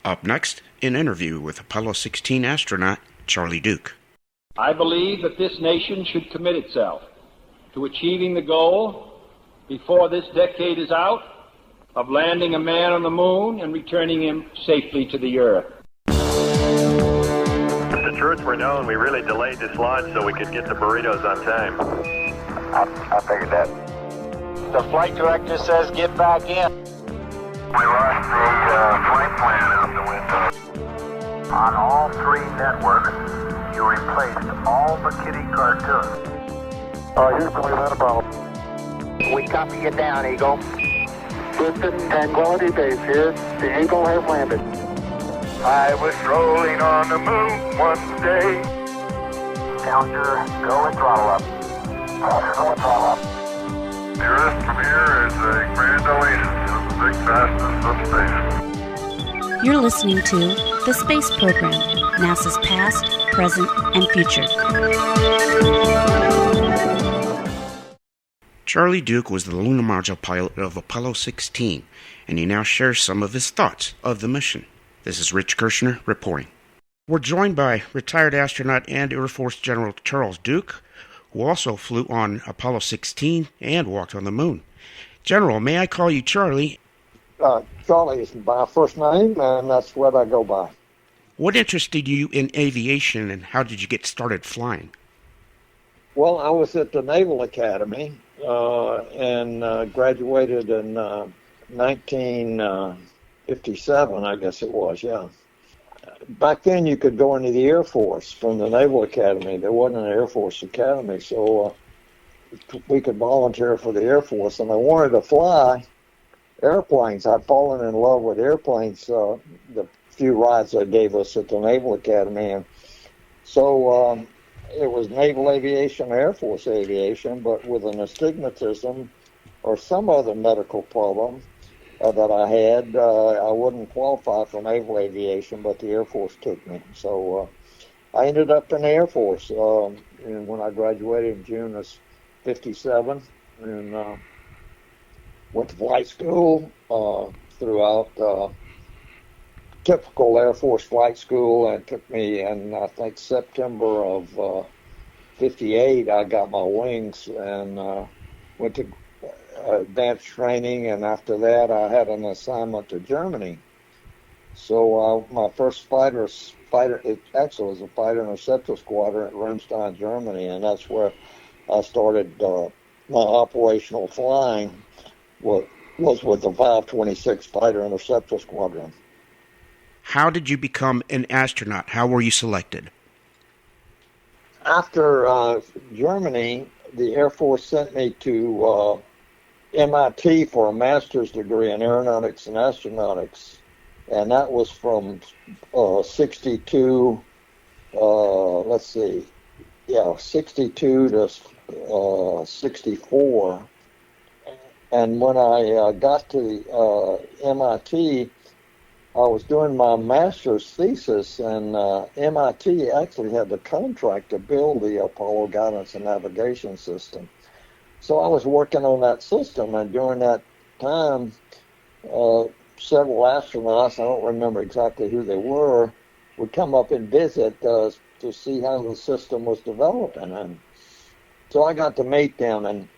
Up next, an interview with Apollo 16 astronaut Charlie Duke. I believe that this nation should commit itself to achieving the goal, before this decade is out, of landing a man on the moon and returning him safely to the Earth. If the truth were known, we really delayed this launch so we could get the burritos on time. I figured that. The flight director says get back in. We lost the flight plan out the window. On all three networks, you replaced all the kitty cartoons. Houston, we've had a problem. We copy you down, Eagle. Houston, Tranquility Base here. The Eagle has landed. I was rolling on the moon one day. Challenger, go and throttle up. Challenger, go and throttle up. The Earth from here is a grand oasis of the big vastness of space. You're listening to The Space Program, NASA's past, present, and future. Charlie Duke was the lunar module pilot of Apollo 16, and he now shares some of his thoughts of the mission. This is Rich Kirshner reporting. We're joined by retired astronaut and Air Force General Charles Duke, who also flew on Apollo 16 and walked on the moon. General, may I call you Charlie? Charlie is my first name, and that's what I go by. What interested you in aviation, and how did you get started flying? Well, I was at the Naval Academy and graduated in 1957, I guess it was, yeah. Back then, you could go into the Air Force from the Naval Academy. There wasn't an Air Force Academy, so we could volunteer for the Air Force, and I wanted to fly airplanes. I'd fallen in love with airplanes the few rides they gave us at the Naval Academy, and so it was naval aviation, Air Force aviation, but with an astigmatism or some other medical problem that I had. I wouldn't qualify for naval aviation, but the Air Force took me. So I ended up in the Air Force and when I graduated in June of 57, and went to flight school throughout typical Air Force flight school, and it took me, and I think September of 58, I got my wings and went to advanced training, and after that I had an assignment to Germany. So my first fighter, it actually was a fighter interceptor squadron at Ramstein, Germany, and that's where I started my operational flying. Was with the 526 Fighter Interceptor Squadron. How did you become an astronaut? How were you selected? After Germany, the Air Force sent me to MIT for a master's degree in aeronautics and astronautics, and that was from 62. 62 to 64. And when I got to MIT, I was doing my master's thesis, and MIT actually had the contract to build the Apollo Guidance and Navigation System. So I was working on that system, and during that time, several astronauts, I don't remember exactly who they were, would come up and visit to see how the system was developing. And so I got to meet them, and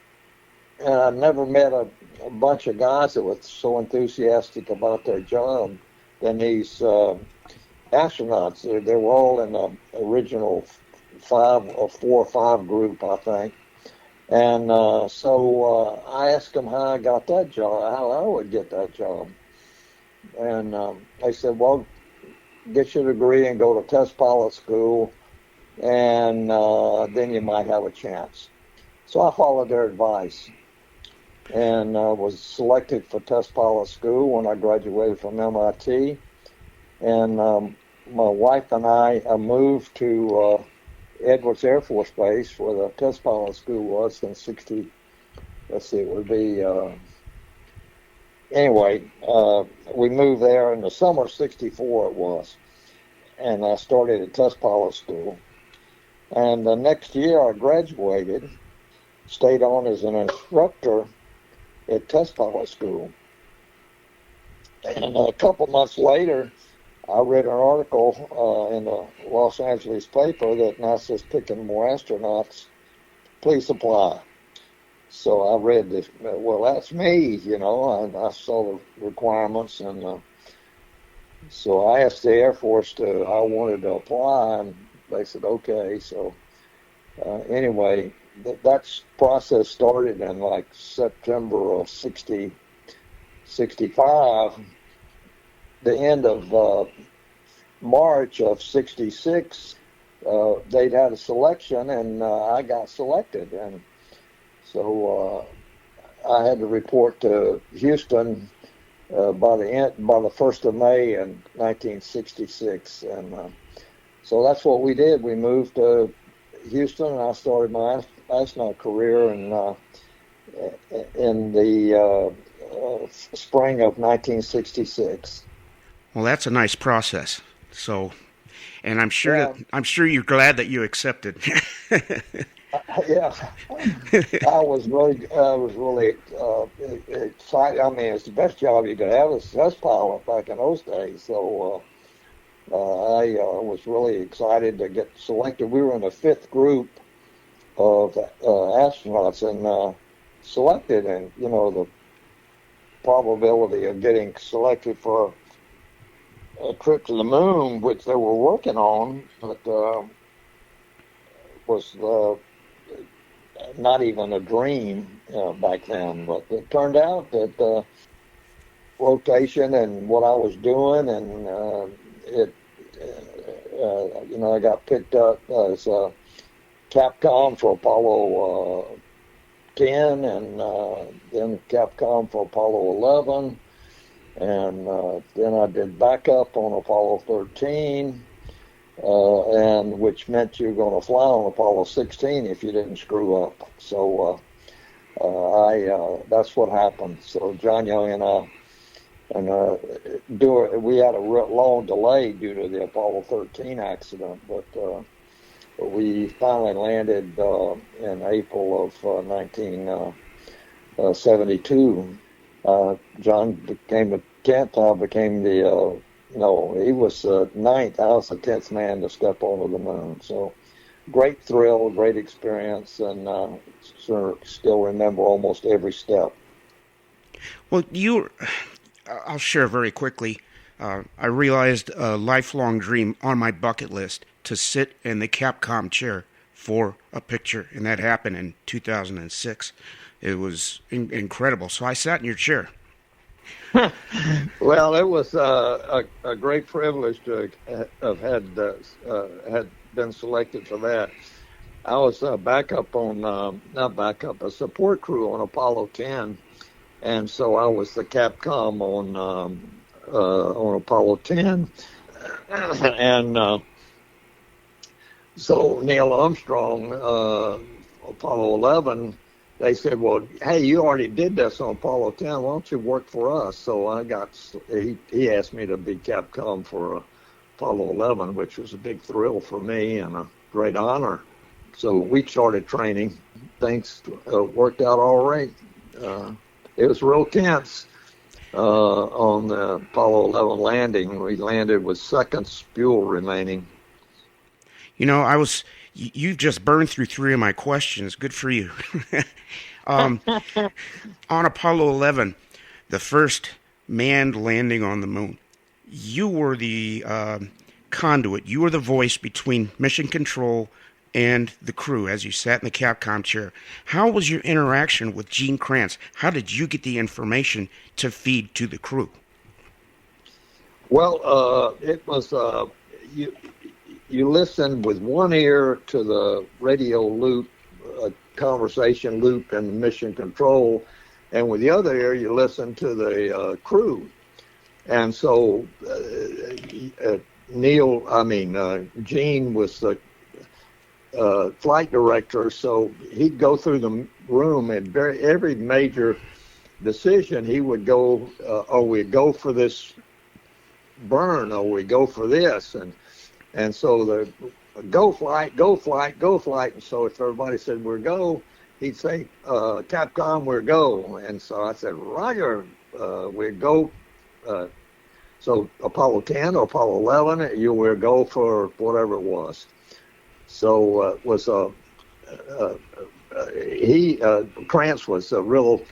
I've never met a bunch of guys that were so enthusiastic about their job than these astronauts. They were all in the original 4 or 5 group, I think. And so I asked them how I got that job, how I would get that job. And they said, well, get your degree and go to test pilot school, and then you might have a chance. So I followed their advice and was selected for test pilot school when I graduated from MIT. And my wife and I moved to Edwards Air Force Base, where the test pilot school was in 60, it would be, anyway, we moved there in the summer of 64 it was. And I started at test pilot school. And the next year I graduated, stayed on as an instructor at test pilot school. And a couple months later, I read an article in the Los Angeles paper that NASA's picking more astronauts. Please apply. So I read this. Well, that's me, I saw the requirements, and so I asked the Air Force I wanted to apply, and they said okay. So anyway, that process started in like September of 65. The end of March of 66, they'd had a selection, and I got selected, and so I had to report to Houston by the 1st of May in 1966, and so that's what we did. We moved to Houston, and I started my astronaut career in the spring of 1966. Well, that's a nice process. So, and I'm sure Yeah. I'm sure you're glad that you accepted. Yeah, I was really excited. I mean, it's the best job you could have as a test pilot back in those days. So I was really excited to get selected. We were in the 5th group of astronauts and selected, and the probability of getting selected for a trip to the moon, which they were working on, but was not even a dream back then. But it turned out that rotation and what I was doing, and I got picked up as Capcom for Apollo 10, and then Capcom for Apollo 11. And then I did backup on Apollo 13, and which meant you were going to fly on Apollo 16 if you didn't screw up. So that's what happened. So John Young and I, we had a long delay due to the Apollo 13 accident, but we finally landed in April of 1972. John became the 10th. I became he was 9th. I was the 10th man to step onto the moon. So great thrill, great experience, and still remember almost every step. Well, I'll share very quickly. I realized a lifelong dream on my bucket list to sit in the Capcom chair for a picture, and that happened in 2006. It was incredible. So I sat in your chair. Well, it was a great privilege to have had been selected for that. I was a support crew on Apollo 10, and so I was the Capcom on Apollo 10, and so Neil Armstrong, Apollo 11. They said, well, hey, you already did this on Apollo 10. Why don't you work for us? So he asked me to be Capcom for Apollo 11, which was a big thrill for me and a great honor. So we started training. Things worked out all right. It was real tense on the Apollo 11 landing. We landed with seconds fuel remaining. You've just burned through 3 of my questions. Good for you. On Apollo 11, the first manned landing on the moon, you were the conduit. You were the voice between mission control and the crew as you sat in the Capcom chair. How was your interaction with Gene Kranz? How did you get the information to feed to the crew? Well, it was you listen with one ear to the radio loop, conversation loop and mission control, and with the other ear you listen to the crew. And so Gene was the flight director, so he'd go through the room, and every major decision he would go, we go for this burn, or we go for this, and so the go flight, and so if everybody said we're go, he'd say, Capcom, we're go, and so I said, Roger, we go. So Apollo 10 or Apollo 11, you will go for whatever it was. So it was Krantz was a real,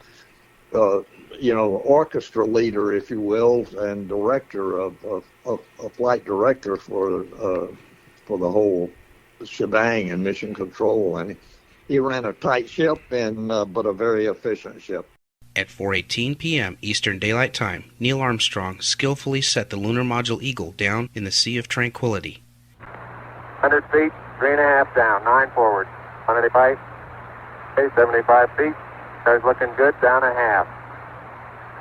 orchestra leader, if you will, and director of flight director for the whole shebang in mission control, and he ran a tight ship but a very efficient ship. At 4:18 p.m. Eastern Daylight Time, Neil Armstrong skillfully set the lunar module Eagle down in the Sea of Tranquility. 100 feet, 3.5 down, 9 forward. 185, 75 feet. There's looking good, down a half.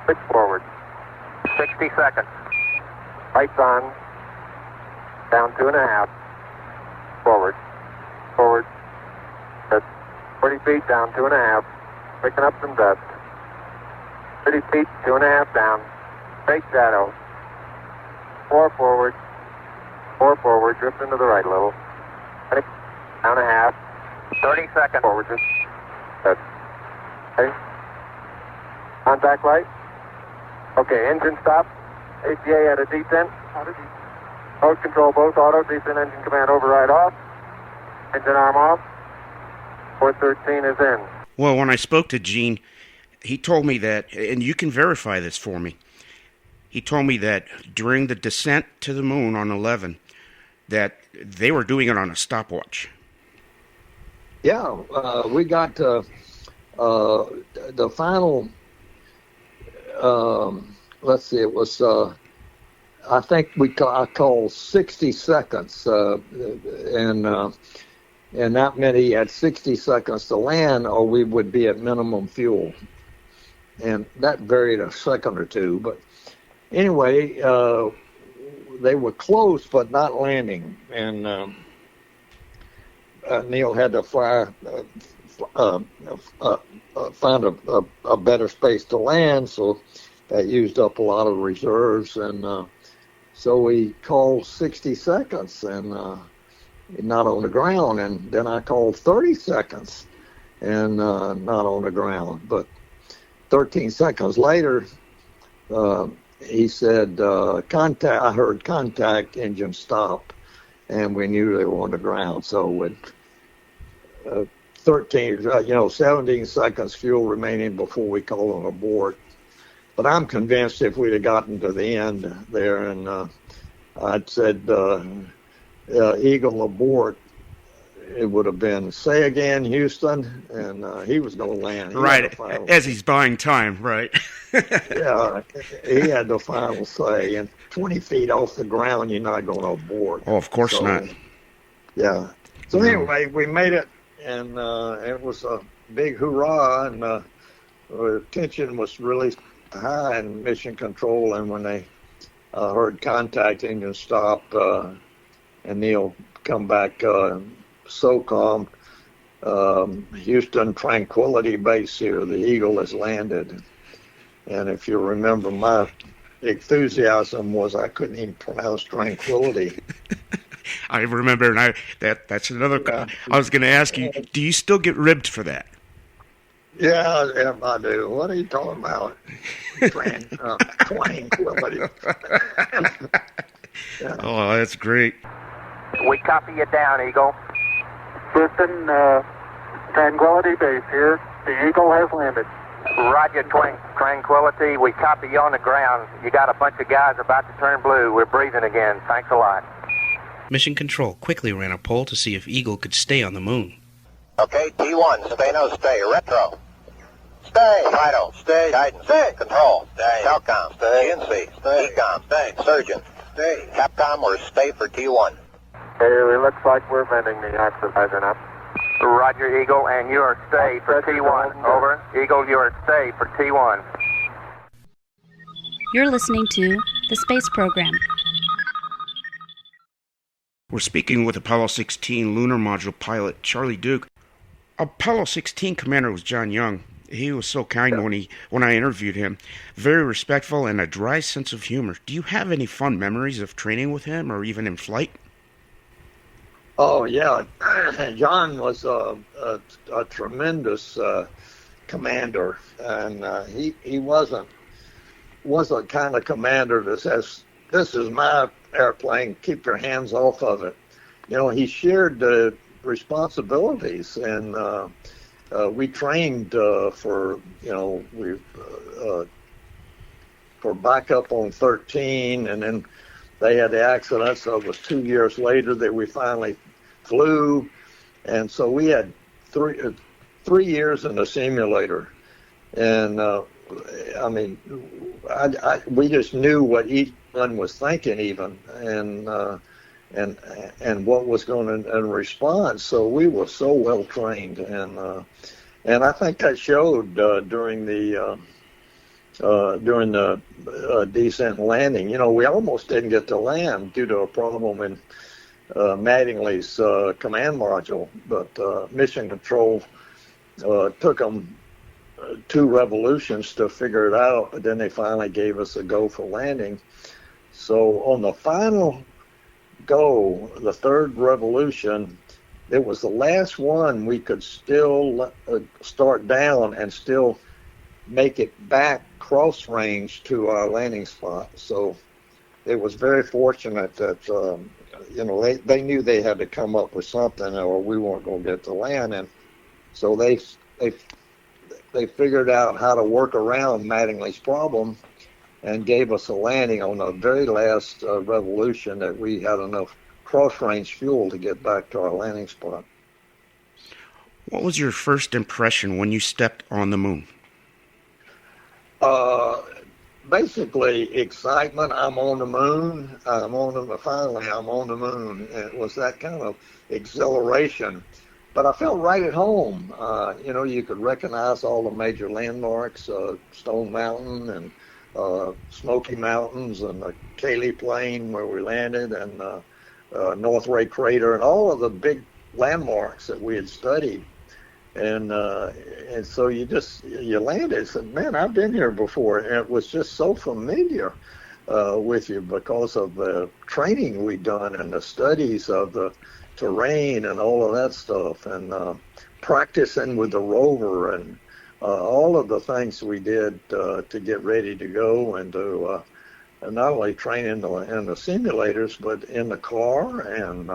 6 forward. 60 seconds. Lights on. Down 2.5. Forward. Forward. Good. 40 feet, down 2.5. Picking up some dust. 30 feet, 2.5 down. Straight shadow. 4 forward. 4 forward. Drift into the right a little. Down a half. 30 seconds. Forward. Just. Good. Okay. Contact light. Okay, engine stop. ACA at a descent. Mode control both auto. Descent engine command override off. Engine arm off. 413 is in. Well, when I spoke to Gene, he told me that, and you can verify this for me, he told me that during the descent to the moon on 11, that they were doing it on a stopwatch. Yeah, we got the final, let's see, it was, I think I called 60 seconds, and that meant he had 60 seconds to land or we would be at minimum fuel. And that varied a second or two, but anyway, they were close but not landing, and Neil had to find a better space to land, so that used up a lot of reserves, and so we called 60 seconds and not on the ground, and then I called 30 seconds and not on the ground, but 13 seconds later, he said, contact. I heard contact, engine stop, and we knew they were on the ground. So with 17 seconds fuel remaining before we called on abort. But I'm convinced if we'd have gotten to the end there and I'd said, Eagle abort, it would have been, say again, Houston, and he was going to land. Right, as he's buying time, right. Yeah, he had the final say, and 20 feet off the ground, you're not going to abort. Oh, of course not. Yeah. So anyway, we made it, and it was a big hurrah, and the tension was really high in mission control, and when they heard contact, engine stop, and Neil come back SOCOM, Houston Tranquility Base here. The Eagle has landed. And if you remember, my enthusiasm was I couldn't even pronounce tranquility. I remember, and that's another. Yeah. I was going to ask you, do you still get ribbed for that? Yeah, I do. What are you talking about? Tranquility. Yeah. Oh, that's great. We copy you down, Eagle. Houston, Tranquility Base here. The Eagle has landed. Roger, Tranquility. We copy you on the ground. You got a bunch of guys about to turn blue. We're breathing again. Thanks a lot. Mission Control quickly ran a poll to see if Eagle could stay on the moon. Okay, T1, stay, no, stay. Retro. Stay. Vital, stay. Guidance, stay. Control, stay. Telcom, stay. GNC, stay. Ecom, stay. Surgeon, stay. Capcom, or stay for T1. Okay, it looks like we're vending the oxidizer now. Roger, Eagle, and you are stay for T1. Over. Eagle, you are stay for T1. You're listening to the Space Program. We're speaking with Apollo 16 lunar module pilot Charlie Duke. Apollo 16 commander was John Young. He was so kind when I interviewed him. Very respectful and a dry sense of humor. Do you have any fun memories of training with him or even in flight? Oh, yeah. John was a tremendous commander, and he wasn't kind of commander that says, this is my airplane. Keep your hands off of it. He shared the responsibilities, and we trained for backup on 13, and then they had the accident, so it was 2 years later that we finally flew, and so we had 3 years in the simulator, and we just knew what each one was thinking, even, and what was going to in response. So we were so well trained, and I think that showed during the descent and landing. We almost didn't get to land due to a problem in Mattingly's command module, but Mission Control took them 2 revolutions to figure it out, but then they finally gave us a go for landing. So on the final go, the 3rd revolution, it was the last one we could still start down and still make it back cross range to our landing spot. So it was very fortunate that they knew they had to come up with something or we weren't going to get to land, and so they figured out how to work around Mattingly's problem and gave us a landing on the very last revolution that we had enough cross-range fuel to get back to our landing spot. What was your first impression when you stepped on the moon? Basically, excitement. I'm on the moon. Finally, I'm on the moon. It was that kind of exhilaration. But I felt right at home. You could recognize all the major landmarks, Stone Mountain and Smoky Mountains and the Cayley Plain where we landed, and North Ray Crater, and all of the big landmarks that we had studied. And so you landed and said, man, I've been here before. And it was just so familiar with you because of the training we'd done and the studies of the terrain and all of that stuff, and practicing with the rover and all of the things we did to get ready to go, and to not only train in the simulators, but in the car, and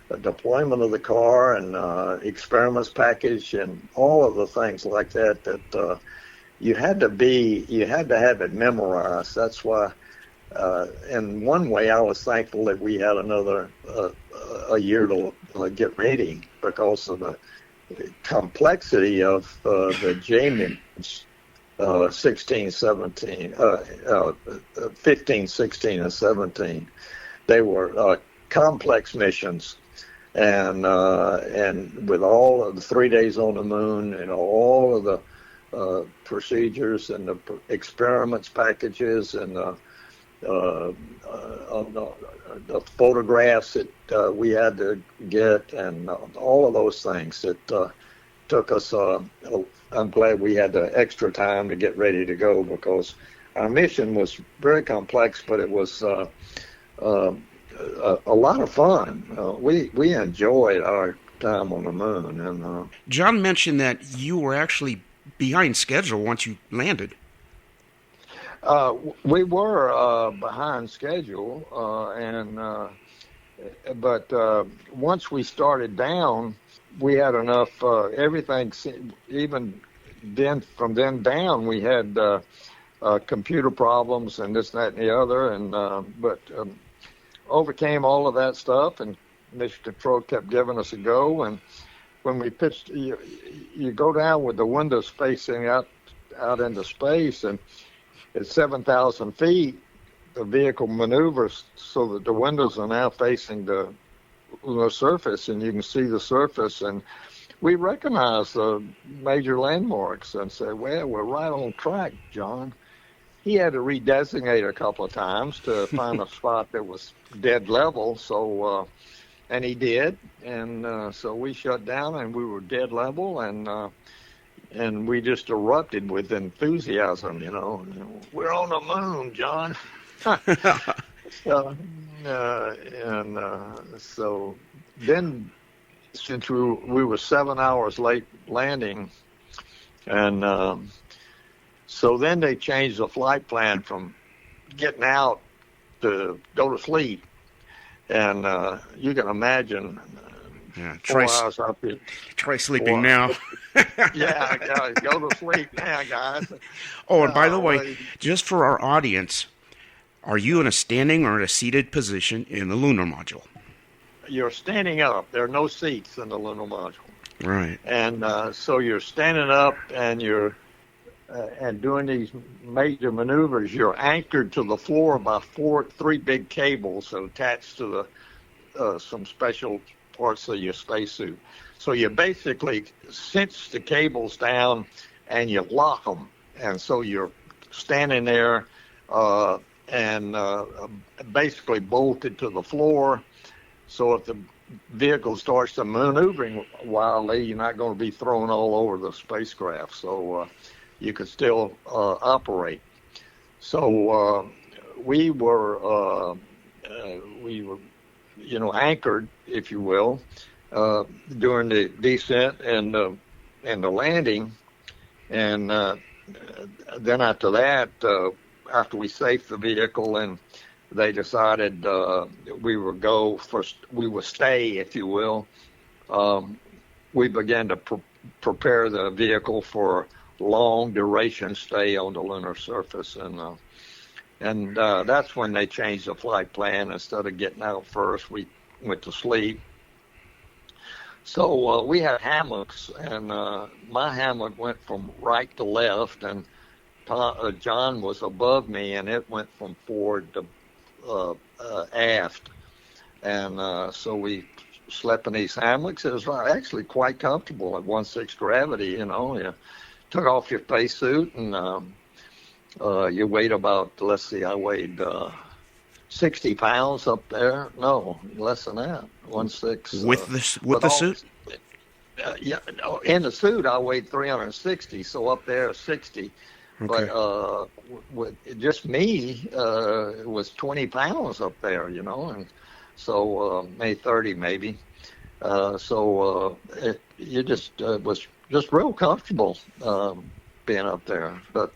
the deployment of the car, and experiments package, and all of the things like that you had to have it memorized. That's why in one way I was thankful that we had another a year to get ready, because of the complexity of the J-missions, 16, 17, 15, 16, and 17. They were complex missions, and with all of the 3 days on the moon, and all of the procedures and the experiments packages, and the photographs that we had to get, and all of those things that took us. I'm glad we had the extra time to get ready to go, because our mission was very complex, but it was a lot of fun. We enjoyed our time on the moon. And John mentioned that you were actually behind schedule once you landed. We were behind schedule, but once we started down, we had enough. Everything, even then, from then down, we had computer problems and this, that, and the other, but overcame all of that stuff, and Mission Control kept giving us a go. And when we pitched, you go down with the windows facing out into space, and at 7,000 feet, the vehicle maneuvers so that the windows are now facing the surface, and you can see the surface. And we recognize the major landmarks and say, well, we're right on track, John. He had to redesignate a couple of times to find a spot that was dead level. So, and he did. And so we shut down, and we were dead level, and we just erupted with enthusiasm, We're on the moon, John. So then, since we were 7 hours late landing, and so then they changed the flight plan from getting out to go to sleep. And you can imagine Yeah, 4 hours up here. try sleeping now. Yeah, go to sleep now, guys. Oh, and by the way, just for our audience, are you in a standing or in a seated position in the lunar module? You're standing up. There are no seats in the lunar module. Right. And so you're standing up and you're and doing these major maneuvers. You're anchored to the floor by three big cables attached to the some special parts of your spacesuit. So you basically cinch the cables down and you lock them. And so you're standing there and basically bolted to the floor. So if the vehicle starts to maneuvering wildly, you're not going to be thrown all over the spacecraft. So you could still operate. So we were, anchored, if you will, during the descent and the landing. And then after that, after we safed the vehicle and they decided we would stay, if you will, we began to prepare the vehicle for long duration stay on the lunar surface, and that's when they changed the flight plan. Instead of getting out first, we went to sleep. So we had hammocks, and my hammock went from right to left, and John was above me, and it went from forward to aft. And so we slept in these hammocks. It was actually quite comfortable at 1/6 gravity, You took off your spacesuit, and you weighed about, let's see, I weighed 60 pounds up there. No, less than that. 1/6. With the suit? Yeah, in the suit I weighed 360, so up there 60. Okay. But with just me, it was 20 pounds up there, and so maybe 30 maybe. It just was just real comfortable being up there, but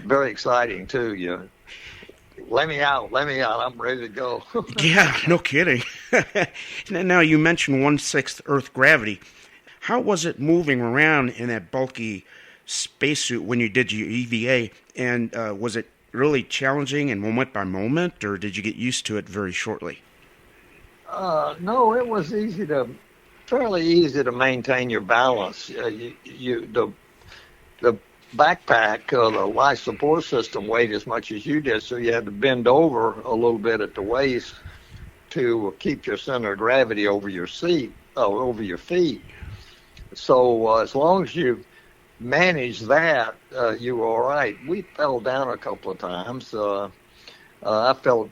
very exciting too. You let me out, I'm ready to go. Yeah, no kidding. Now you mentioned 1/6 Earth gravity. How was it moving around in that bulky spacesuit when you did your EVA? And was it really challenging and moment by moment, or did you get used to it very shortly? No, it was fairly easy to maintain your balance. The backpack, the life support system weighed as much as you did, so you had to bend over a little bit at the waist to keep your center of gravity over your seat, over your feet. So as long as you managed that, you were all right. We fell down a couple of times. I fell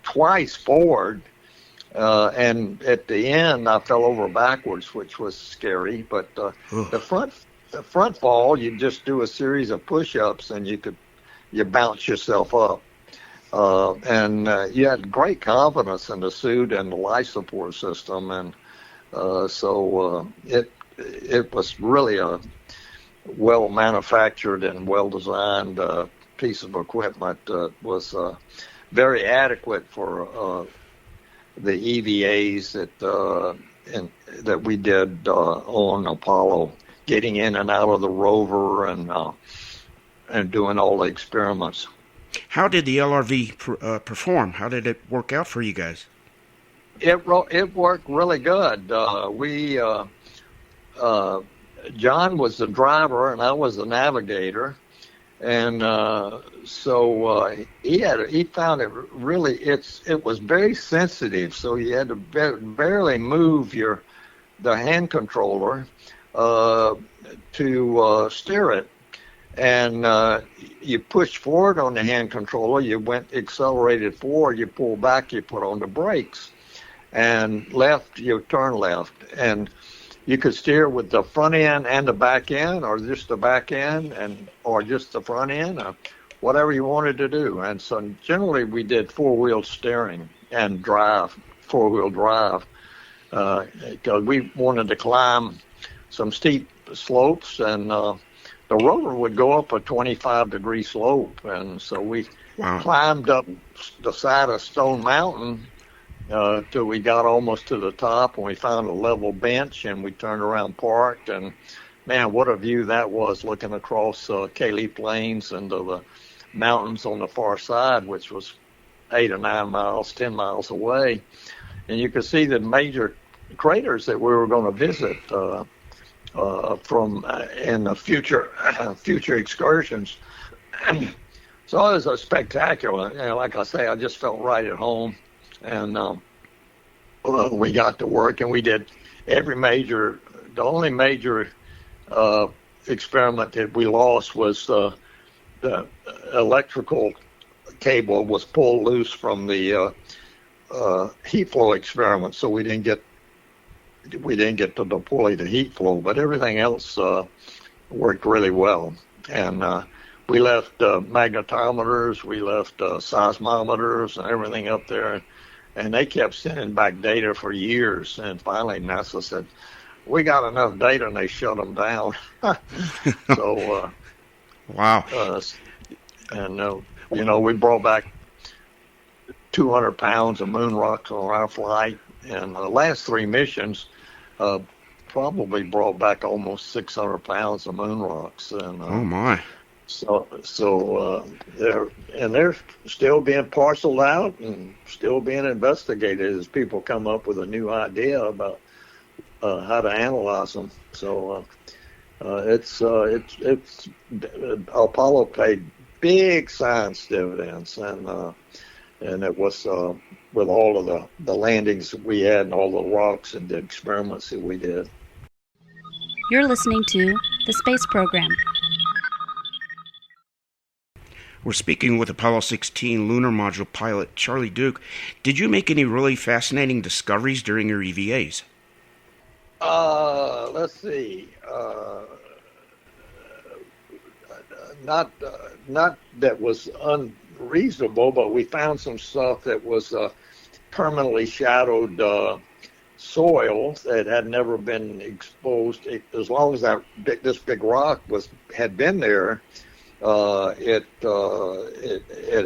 twice forward, and at the end I fell over backwards, which was scary. But the front fall, you just do a series of push-ups and you bounce yourself up. And you had great confidence in the suit and the life support system, and so it was really a well-manufactured and well-designed piece of equipment. Was very adequate for the EVAs that we did on Apollo, getting in and out of the rover and doing all the experiments. How did the LRV perform? How did it work out for you guys? It worked really good. John was the driver and I was the navigator, and so he found it really it was very sensitive. So you had to barely move the hand controller to steer it, and you pushed forward on the hand controller, you went accelerated forward, you pull back, you put on the brakes, and left, you turn left, and you could steer with the front end and the back end, or just the back end, or just the front end, or whatever you wanted to do. And so generally we did four-wheel steering and four-wheel drive, because we wanted to climb some steep slopes, and the rover would go up a 25-degree slope, and so we Wow. climbed up the side of Stone Mountain till we got almost to the top, and we found a level bench, and we turned around, parked, and man, what a view that was, looking across Cayley Plains into the mountains on the far side, which was 8 or 9 miles, 10 miles away. And you could see the major craters that we were going to visit from in the future excursions. So it was a spectacular. Like I say, I just felt right at home, and we got to work, and we did every major. The only major experiment that we lost was the electrical cable was pulled loose from the heat flow experiment, so we didn't get to deploy the heat flow, but everything else worked really well. And we left magnetometers, we left seismometers and everything up there, and they kept sending back data for years. And finally NASA said, we got enough data, and they shut them down. So wow. We brought back 200 pounds of moon rocks on our flight, and the last 3 missions probably brought back almost 600 pounds of moon rocks. And oh my! So they're still being parceled out and still being investigated as people come up with a new idea about how to analyze them. So it's Apollo paid big science dividends, and it was with all of the landings that we had and all the rocks and the experiments that we did. You're listening to the Space Program. We're speaking with Apollo 16 lunar module pilot Charlie Duke. Did you make any really fascinating discoveries during your EVAs? Let's see. Not that was unreasonable, but we found some stuff that was permanently shadowed soil that had never been exposed. As long as this big rock had been there, it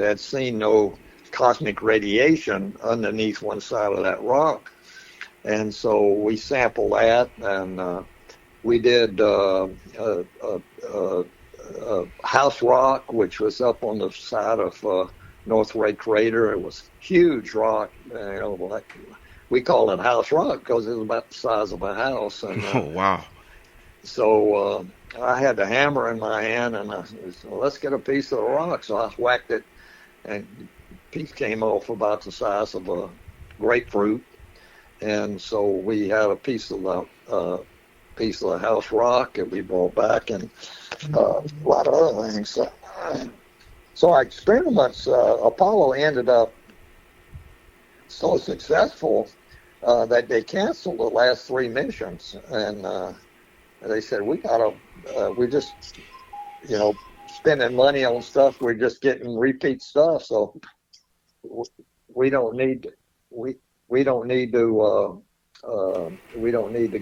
had seen no cosmic radiation underneath one side of that rock. And so we sampled that, and we did House Rock, which was up on the side of North Ray Crater. It was huge rock. We call it House Rock because it was about the size of a house. And, oh, wow. So I had the hammer in my hand, and I said, let's get a piece of the rock. So I whacked it, and the piece came off about the size of a grapefruit. And so we had a piece of the house rock that we brought back, and a lot of other things. So our experiments, Apollo ended up so successful that they canceled the last 3 missions, and they said we're just spending money on stuff. We're just getting repeat stuff, so we don't need to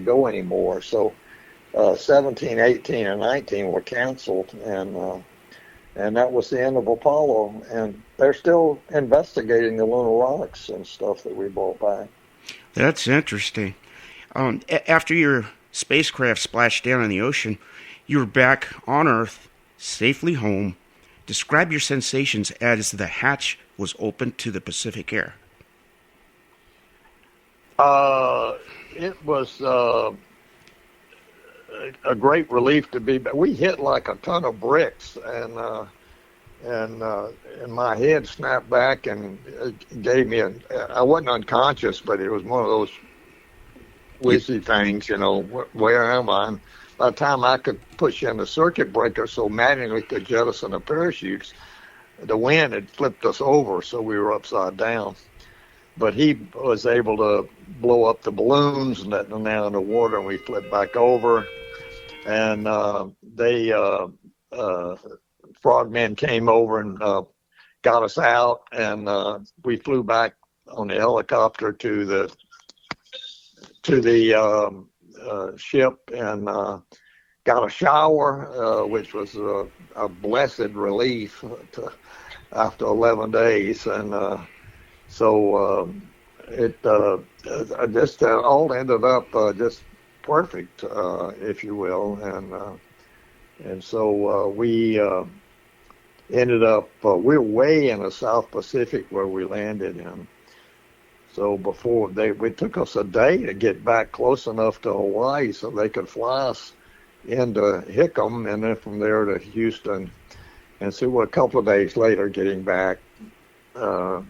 go anymore. So 17, 18, and 19 were canceled, and that was the end of Apollo. And they're still investigating the lunar rocks and stuff that we brought back. That's interesting. After your spacecraft splashed down in the ocean, you were back on Earth, safely home. Describe your sensations as the hatch was opened to the Pacific air. It was a great relief to be back. We hit like a ton of bricks, and my head snapped back, and it gave me I wasn't unconscious, but it was one of those whizzy things, where am I? And by the time I could push in the circuit breaker so manually could jettison the parachutes, the wind had flipped us over, so we were upside down. But he was able to blow up the balloons and let them down in the water, and we flipped back over. And frogmen came over and got us out, and we flew back on the helicopter to the ship and got a shower, which was a blessed relief after 11 days, and it just all ended up just perfect, if you will, and so we ended up we were way in the South Pacific where we landed in. So it took us a day to get back close enough to Hawaii so they could fly us into Hickam, and then from there to Houston. And so we're a couple of days later getting back, so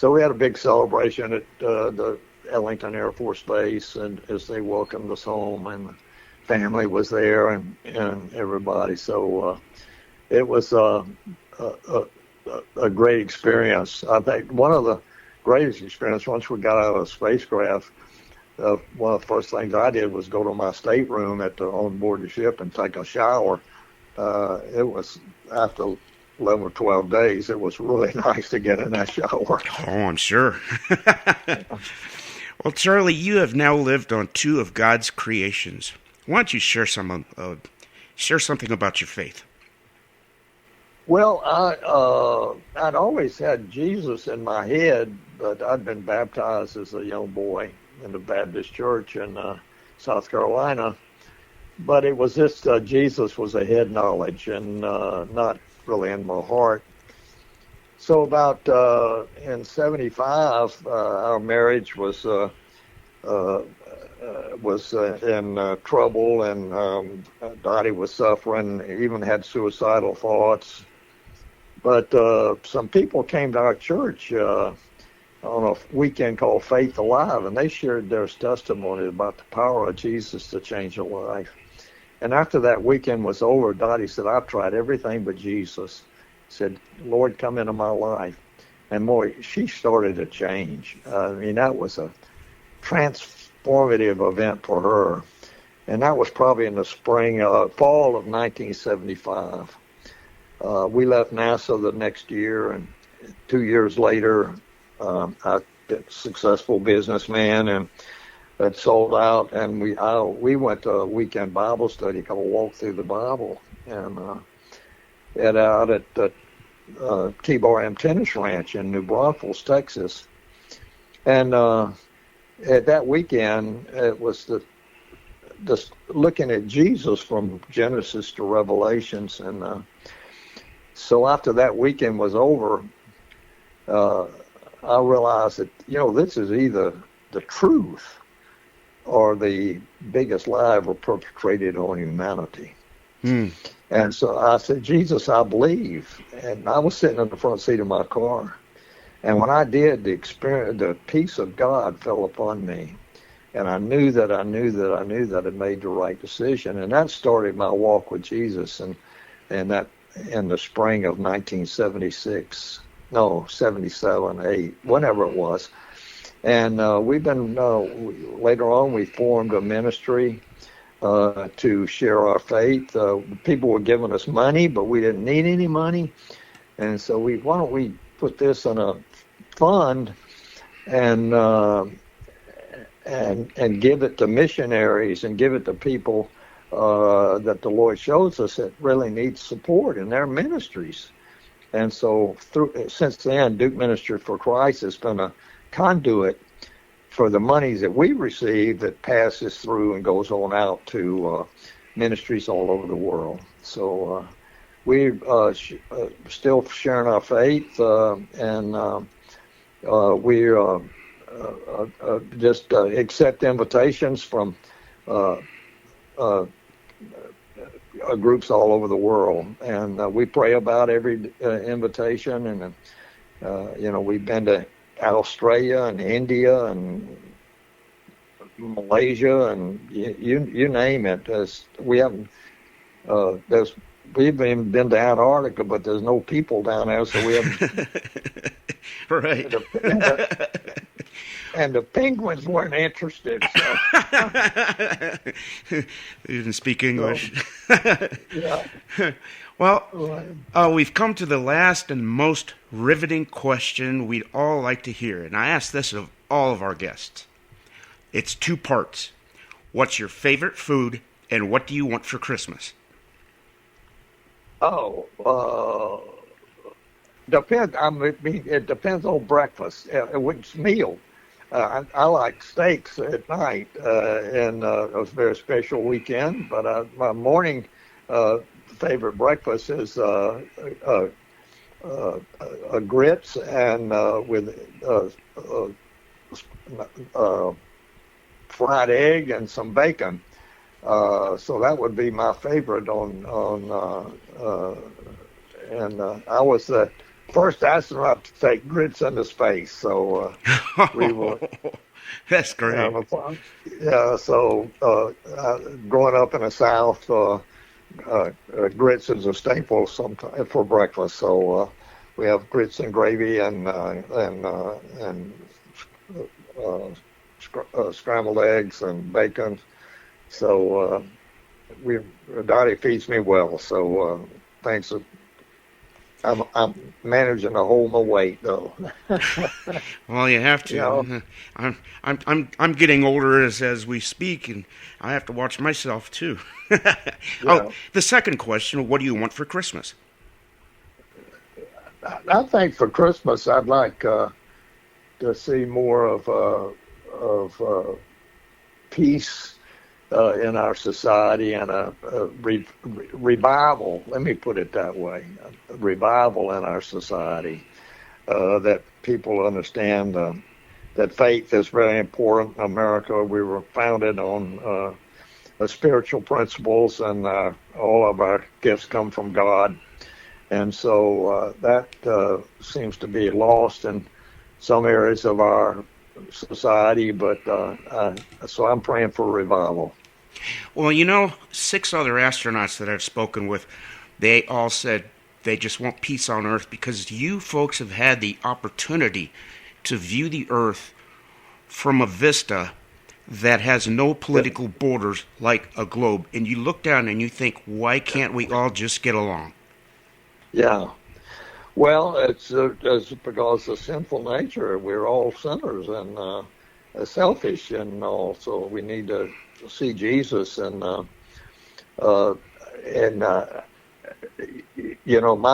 we had a big celebration at the Ellington Air Force Base, and as they welcomed us home, and the family was there, and everybody. So it was a great experience. I think one of the greatest experience once we got out of the spacecraft. One of the first things I did was go to my stateroom on board the ship and take a shower. It was after 11 or 12 days. It was really nice to get in that shower. Oh, I'm sure. Well, Charlie, you have now lived on two of God's creations. Why don't you share something about your faith? Well, I'd always had Jesus in my head, but I'd been baptized as a young boy in the Baptist church in South Carolina. But it was just Jesus was a head knowledge and not really in my heart. So about in '75, our marriage was in trouble, and Dottie was suffering, even had suicidal thoughts. But some people came to our church on a weekend called Faith Alive, and they shared their testimony about the power of Jesus to change a life. And after that weekend was over, Dottie said, "I've tried everything but Jesus." Said, "Lord, come into my life." And boy, she started to change. I mean, that was a transformative event for her. And that was probably in the fall of 1975. We left NASA the next year, and 2 years later, I was a successful businessman and had sold out, and we went to a weekend Bible study called Walk Through the Bible, and out at the T-Bar M Tennis Ranch in New Braunfels, Texas. And at that weekend, it was just looking at Jesus from Genesis to Revelations, and so after that weekend was over, I realized that, this is either the truth or the biggest lie ever perpetrated on humanity. And so I said, "Jesus, I believe." And I was sitting in the front seat of my car. And when I did, the peace of God fell upon me. And I knew that I had made the right decision. And that started my walk with Jesus. And that in the spring of 1976, 77, 8, whenever it was. And we've been, later on, we formed a ministry to share our faith. People were giving us money, but we didn't need any money. And so why don't we put this in a fund and give it to missionaries and give it to people that the Lord shows us that really need support in their ministries. And so since then, Duke Ministry for Christ has been a conduit for the monies that we receive that passes through and goes on out to ministries all over the world. So we're still sharing our faith, and we just accept invitations from groups all over the world, and we pray about every invitation. And we've been to Australia and India and Malaysia and you name it. We've even been to Antarctica, but there's no people down there, so we haven't. Right. And the penguins weren't interested. So. They didn't speak English. Yeah. Well, we've come to the last and most riveting question we'd all like to hear, and I ask this of all of our guests. It's 2 parts. What's your favorite food, and what do you want for Christmas? Depends. I mean, it depends on breakfast, which meal. I like steaks at night, and a very special weekend. But my morning favorite breakfast is grits and with fried egg and some bacon. So that would be my favorite and I was the first astronaut to take grits into space. So we were. That's great. So growing up in the South, grits is a staple sometimes for breakfast. So we have grits and gravy and scrambled eggs and bacon. So Dottie feeds me well. So thanks. I'm managing to hold my weight though. Well, you have to. You know? I'm getting older as we speak, and I have to watch myself too. Yeah. The second question: what do you want for Christmas? I think for Christmas I'd like to see more of peace in our society and a revival. Let me put it that way: a revival in our society, that people understand that faith is very important. In America, we were founded on spiritual principles, and all of our gifts come from God. And so that seems to be lost in some areas of our society, but so I'm praying for revival. Well, 6 other astronauts that I've spoken with, they all said they just want peace on Earth because you folks have had the opportunity to view the Earth from a vista that has no political borders like a globe. And you look down and you think, why can't we all just get along? Yeah. Well, it's because of sinful nature. We're all sinners and selfish, and also we need to see Jesus. And my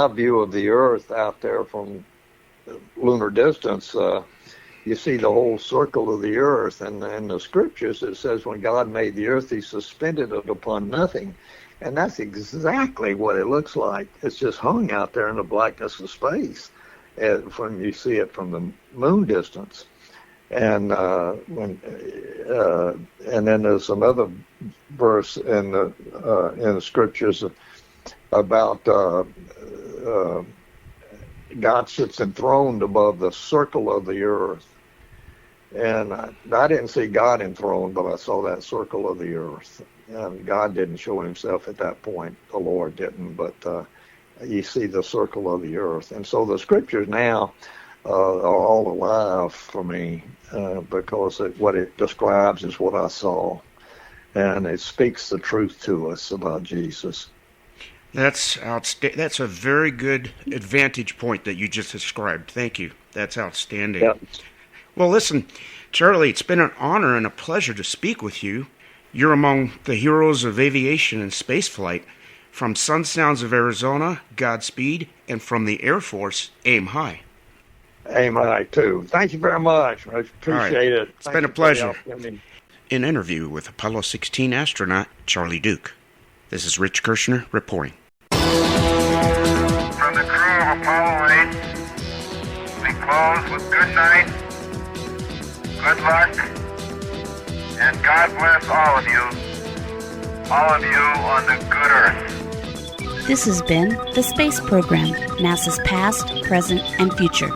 view of the Earth out there from lunar distance, you see the whole circle of the Earth. And in the Scriptures, it says when God made the Earth, He suspended it upon nothing. And that's exactly what it looks like. It's just hung out there in the blackness of space when you see it from the moon distance. And and then there's another verse in the Scriptures about God sits enthroned above the circle of the earth. And I didn't see God enthroned, but I saw that circle of the earth. And God didn't show Himself at that point. The Lord didn't, but you see the circle of the earth. And so the Scriptures now are all alive for me because what it describes is what I saw. And it speaks the truth to us about Jesus. That's That's a very good advantage point that you just described. Thank you. That's outstanding. Yep. Well, listen, Charlie, it's been an honor and a pleasure to speak with you. You're among the heroes of aviation and spaceflight. From Sun Sounds of Arizona, Godspeed, and from the Air Force, aim high. Aim high, too. Thank you very much. I appreciate it. It's been a pleasure. An interview with Apollo 16 astronaut Charlie Duke. This is Rich Kirshner reporting. From the crew of Apollo 8, we close with good night, good luck, and God bless all of you on the good Earth. This has been the Space Program, NASA's past, present, and future.